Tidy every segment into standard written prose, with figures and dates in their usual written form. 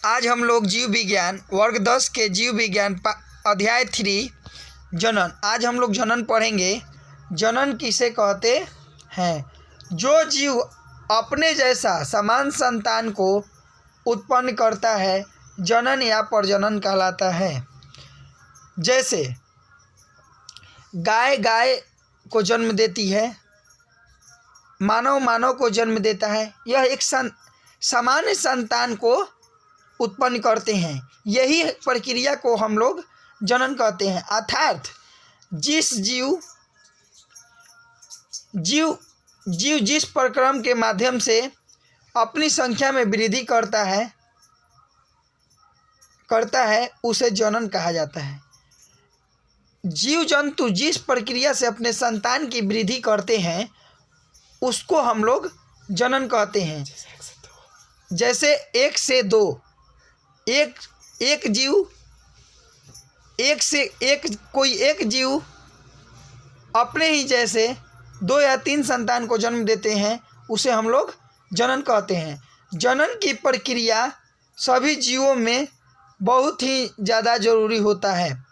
आज हम लोग जीव विज्ञान वर्ग 10 के जीव विज्ञान अध्याय 3 जनन। आज हम लोग जनन पढ़ेंगे। जनन किसे कहते हैं? जो जीव अपने जैसा समान संतान को उत्पन्न करता है जनन या प्रजनन कहलाता है। जैसे गाय गाय को जन्म देती है, मानव मानव को जन्म देता है। यह एक सामान्य संतान को उत्पन्न करते हैं। यही प्रक्रिया को हम लोग जनन कहते हैं। अर्थात जिस जीव जिस प्रक्रम के माध्यम से अपनी संख्या में वृद्धि करता है उसे जनन कहा जाता है। जीव जंतु जिस प्रक्रिया से अपने संतान की वृद्धि करते हैं उसको हम लोग जनन कहते हैं। जैसे 1 से 2, एक जीव कोई एक जीव अपने ही जैसे 2 या 3 संतान को जन्म देते हैं, उसे हम लोग जनन कहते हैं। जनन की प्रक्रिया सभी जीवों में बहुत ही ज़्यादा जरूरी होता है।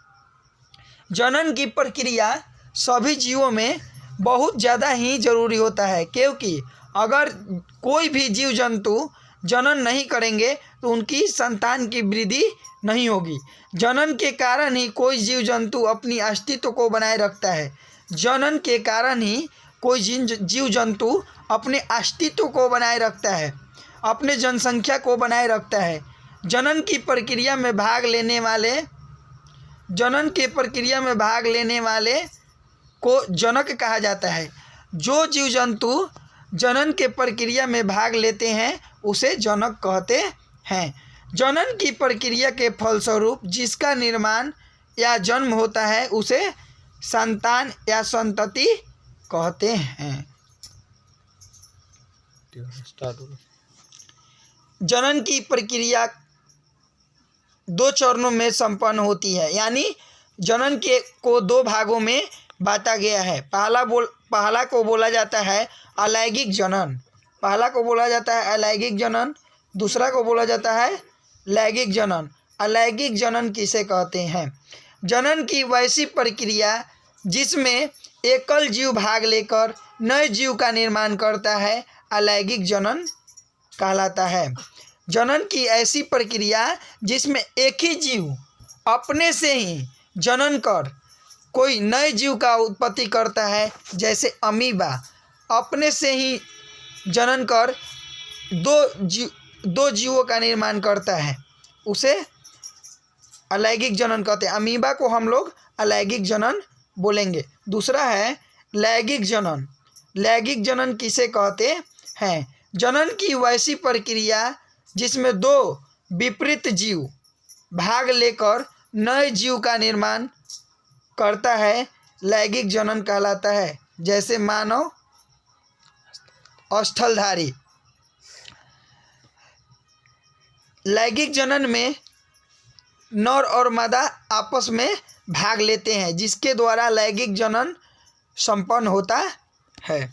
जनन की प्रक्रिया सभी जीवों में बहुत ज़्यादा ही ज़रूरी होता है, क्योंकि अगर कोई भी जीव जंतु जनन नहीं करेंगे तो उनकी संतान की वृद्धि नहीं होगी। जनन के कारण ही कोई जीव जंतु अपनी अस्तित्व को बनाए रखता है। जनन के कारण ही कोई जीव जंतु अपने अस्तित्व को बनाए रखता है, अपने जनसंख्या को बनाए रखता है। जनन की प्रक्रिया में भाग लेने वाले को जनक कहा जाता है। जो जीव जंतु जनन के प्रक्रिया में भाग लेते हैं उसे जनक कहते हैं। जनन की प्रक्रिया के फलस्वरूप जिसका निर्माण या जन्म होता है उसे संतान या संतति कहते हैं। जनन की प्रक्रिया 2 चरणों में संपन्न होती है, यानी जनन को 2 भागों में बांटा गया है। पहला को बोला जाता है अलैंगिक जनन, दूसरा को बोला जाता है लैंगिक जनन। अलैंगिक जनन किसे कहते हैं? जनन की वैसी प्रक्रिया जिसमें एकल जीव भाग लेकर नए जीव का निर्माण करता है अलैंगिक जनन कहलाता है। जनन की ऐसी प्रक्रिया जिसमें एक ही जीव अपने से ही जनन कर कोई नए जीव का उत्पत्ति करता है, जैसे अमीबा अपने से ही जनन कर 2 जीवों का निर्माण करता है, उसे अलैंगिक जनन कहते हैं। अमीबा को हम लोग अलैंगिक जनन बोलेंगे। दूसरा है लैंगिक जनन। लैंगिक जनन किसे कहते हैं? जनन की वैसी प्रक्रिया जिसमें 2 विपरीत जीव भाग लेकर नए जीव का निर्माण करता है लैंगिक जनन कहलाता है। जैसे मानव स्थलधारी। लैंगिक जनन में नर और मादा आपस में भाग लेते हैं, जिसके द्वारा लैंगिक जनन संपन्न होता है।